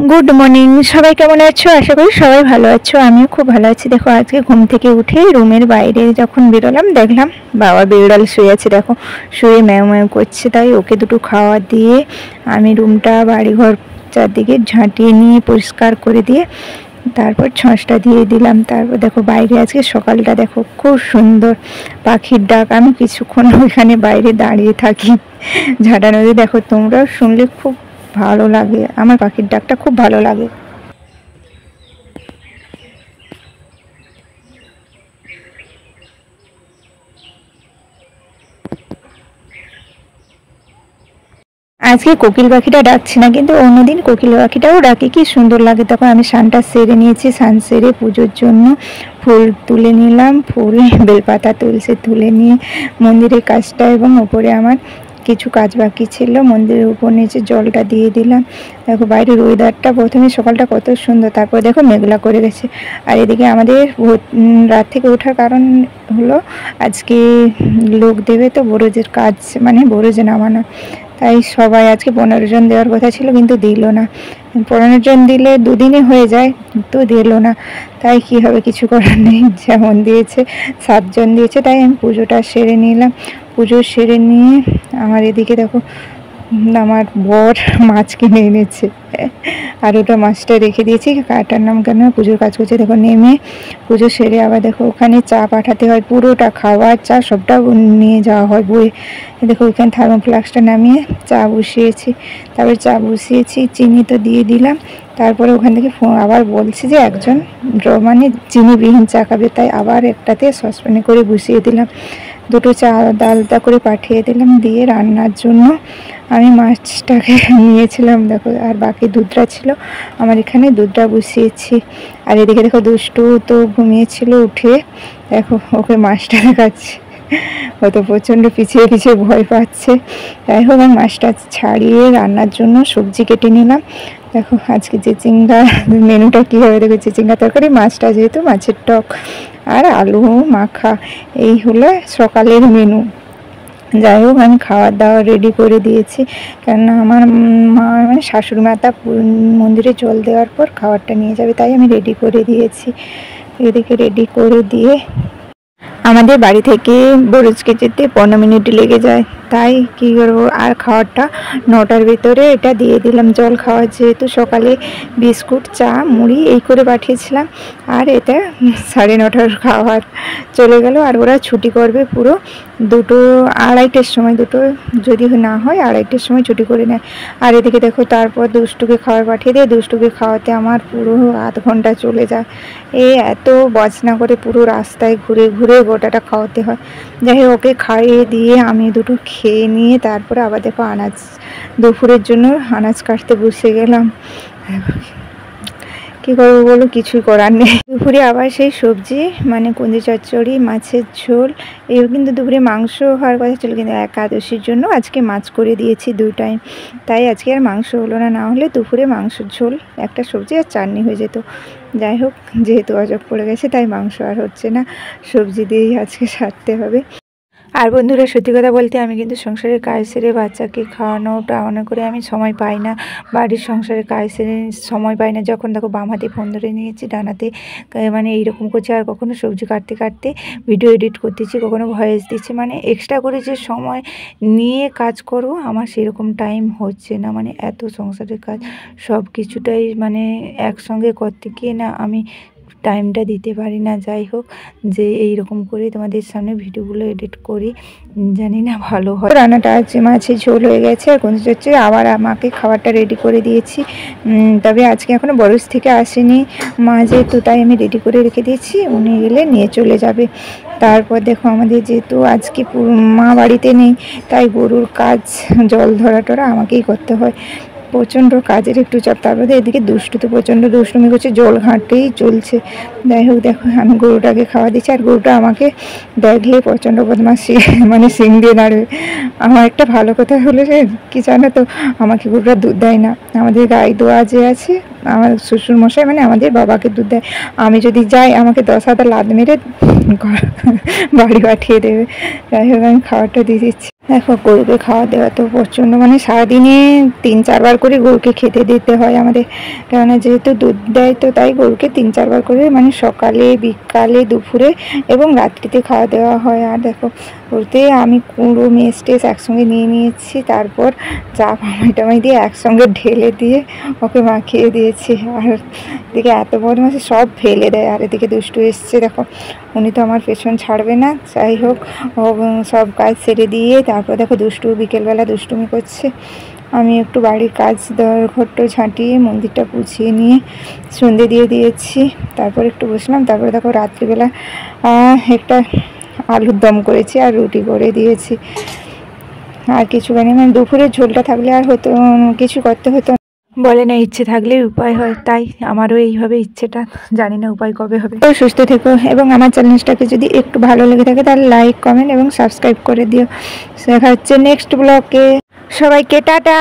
Good morning সবাই, কেমন আছো? আশা করি সবাই ভালো আছো। আমিও খুব ভালো আছি। দেখো আজকে ঘুম থেকে উঠে রুমের বাইরে যখন বেরোলাম দেখলাম বাবা বিড়াল শুয়ে আছে। দেখো শুয়ে ম্যাও ম্যাও করছে, তাই ওকে দুটো খাওয়া দিয়ে আমি রুমটা বাড়িঘর চারদিকে ঝাঁটিয়ে নিয়ে পরিষ্কার করে দিয়ে তারপর ছঁচটা দিয়ে দিলাম। তারপর দেখো বাইরে আজকে সকালটা দেখো খুব সুন্দর, পাখির ডাক। আমি কিছুক্ষণ ওইখানে বাইরে দাঁড়িয়ে থাকি ঝাঁটানোতে। দেখো তোমরাও শুনলে খুব ভালো লাগে, আমার পাখির ডাকটা খুব ভালো লাগে। আজকে কোকিল পাখিটা ডাকছে না, কিন্তু অন্যদিন কোকিল পাখিটাও ডাকে, কি সুন্দর লাগে। তখন আমি স্নানটা সেরে নিয়েছি, স্নান সেরে পুজোর জন্য ফুল তুলে নিলাম, ফুল বেলপাতা তুলসী তুলে নিয়ে মন্দিরের কাজটা এবং ওপরে আমার কিছু কাজ বাকি ছিল, মন্দিরের উপর নিচে জলটা দিয়ে দিলাম। দেখো বাইরের ওয়েদারটা প্রথমে সকালটা কত সুন্দর, তারপর দেখো মেঘলা করে গেছে। আর এদিকে আমাদের রাত থেকে ওঠার কারণ হলো আজকে লোক দেবে তো, বরজের কাজ, মানে বরজ নামানো। তাই সবাই আজকে 15 জন দেওয়ার কথা ছিল, কিন্তু দিল না। 15 জন দিলে দুদিনে হয়ে যায়, তো দিল না। তাই কি হবে, কিছু করার নেই, যেমন দিয়েছে 7 জন দিয়েছে। তাই আমি পুজোটা সেরে নিলাম। পুজো সেরে নিয়ে আমার এদিকে দেখো আমার বর মাছ কিনে এনেছে, আর ওটা মাছটা রেখে দিয়েছি কাটার নাম কেন, পুজোর কাজ করছে। দেখো নেমে পুজো সেরে আবার দেখো ওখানে চা পাঠাতে হয়, পুরোটা খাওয়ার চা সবটা নিয়ে যাওয়া হয় বয়ে। দেখো ওইখানে থার্মোফ্লাক্সটা নামিয়ে চা বসিয়েছি, তারপরে চা বসিয়েছি, চিনি তো দিয়ে দিলাম। তারপরে ওখান থেকে আবার বলছি যে একজন মানে চিনিবিহীন চা খাবে, তাই আবার একটাতে সসপ্যানে করে বসিয়ে দিলাম। দুটো চা আলাদা আলাদা করে পাঠিয়ে দিলাম। দিয়ে রান্নার জন্য আমি মাছটাকে নিয়েছিলাম দেখো, আর বাকি দুধটা ছিল আমার এখানে, দুধটা বসিয়েছি। আর এদিকে দেখো দুষ্টু তো ঘুমিয়েছিল, উঠে দেখো ওকে মাছটা দেখাচ্ছে, ও তো প্রচণ্ড পিছিয়ে পিছিয়ে ভয় পাচ্ছে। যাই হোক আমি মাছটা ছাড়িয়ে রান্নার জন্য সবজি কেটে নিলাম। দেখো আজকে চিচিঙ্গা মেনুটা কী হবে, দেখো চিচিঙ্গা তরকারি, মাছটা যেহেতু মাছের টক আর আলু মাখা, এই হলো সকালের মেনু। যাই হোক আমি খাবার দাবার রেডি করে দিয়েছি, কেননা আমার মা মানে শাশুড়ি মাতা মন্দিরে জল দেওয়ার পর খাবারটা নিয়ে যাবে, তাই আমি রেডি করে দিয়েছি। এদিকে রেডি করে দিয়ে আমাদের বাড়ি থেকে বরজকে যেতে 15 মিনিট লেগে যায়, তাই কী করবো, আর খাবারটা 9টার ভিতরে এটা দিয়ে দিলাম। জল খাওয়ার যেহেতু সকালে বিস্কুট চা মুড়ি এই করে পাঠিয়েছিলাম, আর এটা 9:30 খাবার চলে গেল। আর ওরা ছুটি করবে পুরো 2-2:30টার সময়, 2টো যদি না হয় 2:30টার সময় ছুটি করে নেয়। আর এদিকে দেখো তারপর দুষ্টুকে খাবার পাঠিয়ে দিয়ে দুষ্টুকে খাওয়াতে আমার পুরো আধ ঘন্টা চলে যায়। এত বাজনা করে পুরো রাস্তায় ঘুরে ঘুরে গোটাটা খাওয়াতে হয়। যাই হোক ওকে খাইয়ে দিয়ে আমি দুটো খেয়ে নিয়ে তারপরে আবার দেখো আনাজ দুপুরের জন্য আনাজ কাটতে বসে গেলাম। কী করবো বলো, কিছুই করার নেই। দুপুরে আবার সেই সবজি, মানে কুঁদরি চচ্চড়ি, মাছের ঝোল। এও কিন্তু দুপুরে মাংস হওয়ার কথা ছিল, কিন্তু একাদশীর জন্য আজকে মাছ করে দিয়েছি 2 টাইম, তাই আজকে আর মাংস হলো না। না হলে দুপুরে মাংসের ঝোল, একটা সবজি আর চাটনি হয়ে যেত। যাই হোক যেহেতু অজব পড়ে গেছে, তাই মাংস আর হচ্ছে না, সবজি দিয়েই আজকে সারতে হবে। আর বন্ধুরা সত্যি কথা বলতে আমি কিন্তু সংসারের কাজ সেরে বাচ্চাকে খাওয়ানো টাওয়ানো করে আমি সময় পাই না, বাড়ির সংসারের কাজ সেরে সময় পাই না। যখন দেখো বাম হাতে ফোন ধরে নিয়েছি, ডান হাতে মানে এইরকম করছি, আর কখনো সবজি কাটতে কাটতে ভিডিও এডিট করতেছি, কখনো ভয়েস দিচ্ছি, মানে এক্সট্রা করে যে সময় নিয়ে কাজ করবো আমার সেরকম টাইম হচ্ছে না। মানে এত সংসারের কাজ সব কিছুটাই মানে একসঙ্গে করতে গিয়ে না আমি টাইমটা দিতে পারি না। যাই হোক যে এইরকম করে তোমাদের সামনে ভিডিওগুলো এডিট করি, জানি না ভালো হয়। রান্নাটা আছে, মাছের ঝোল হয়ে গেছে, আর কোন হচ্ছে আবার আমাকে খাবারটা রেডি করে দিয়েছি। তবে আজকে এখনও বরজ থেকে আসেনি মা, যেহেতু তাই আমি রেডি করে রেখে দিয়েছি, উনি গেলে নিয়ে চলে যাবে। তারপর দেখো আমাদের যেহেতু আজকে মা বাড়িতে নেই, তাই গরুর কাজ জল ধরা টরা আমাকেই করতে হয়, প্রচণ্ড কাজের একটু চাপ। তারপরে এদিকে দুষ্টু তো প্রচণ্ড দুষ্টুমি করছে, জল ঘাঁটেই চলছে। যাই হোক দেখো আমি গরুটাকে খাওয়া দিচ্ছি, আর গরুটা আমাকে দেখলে প্রচণ্ড বদমাশি, মানে সিং দিয়ে দাঁড়বে। আমার একটা ভালো কথা হলো যে কি জানো তো, আমাকে গরুটা দুধ দেয় না। আমাদের গাই দোয়া যে আছে, আমার শ্বশুর মশাই মানে আমাদের বাবাকে দুধ দেয়। আমি যদি যাই আমাকে 10 হাতে লাত মেরে বাড়ি পাঠিয়ে দেবে। যাই হোক আমি খাবারটা দিয়ে দিচ্ছি। দেখো গরুকে খাওয়া দেওয়া তো প্রচণ্ড, মানে সারাদিনে 3-4 বার করে গরুকে খেতে দিতে হয় আমাদের, কেননা যেহেতু দুধ দেয় তো তাই গরুকে 3-4 বার করে, মানে সকালে, বিকালে, দুপুরে এবং রাত্রিতে খাওয়া দেওয়া হয়। আর দেখো বলতে আমি কুঁড়ো মেস টেস একসঙ্গে নিয়ে নিয়েছি, তারপর চা পামাই টামাই দিয়ে একসঙ্গে ঢেলে দিয়ে ওকে মাখিয়ে দিয়েছি। আর এদিকে এত বদমাশি, সব ফেলে দেয়। আর এদিকে দুষ্টু এসছে, দেখো উনি তো আমার পেছন ছাড়বে না। যাই হোক, ও সব কাজ সেরে দিয়ে তারপর দেখো দুষ্টু বিকেলবেলা দুষ্টুমি করছে। আমি একটু বাড়ির কাজ ঘরট ঝাঁটিয়ে মন্দিরটা পুছিয়ে নিয়ে সন্ধে দিয়ে দিয়েছি, তারপর একটু বসলাম। তারপরে দেখো রাত্রিবেলা একটা আলুর দম করেছি আর রুটি করে দিয়েছি, আর কিছু বানিয়ে, মানে দুপুরের ঝোলটা থাকলে আর হতো কিছু করতে হতো। বলে না ইচ্ছে থাকলে উপায় হয়, তাই আমারও এইভাবে ইচ্ছেটা, জানি না উপায় কবে হবে। তো সুস্থ থেকো, এবং আমার চ্যানেলটাকে যদি একটু ভালো লেগে থাকে তাহলে লাইক, কমেন্ট এবং সাবস্ক্রাইব করে দিও। দেখা হচ্ছে নেক্সট ব্লগে। সবাইকে টাটা।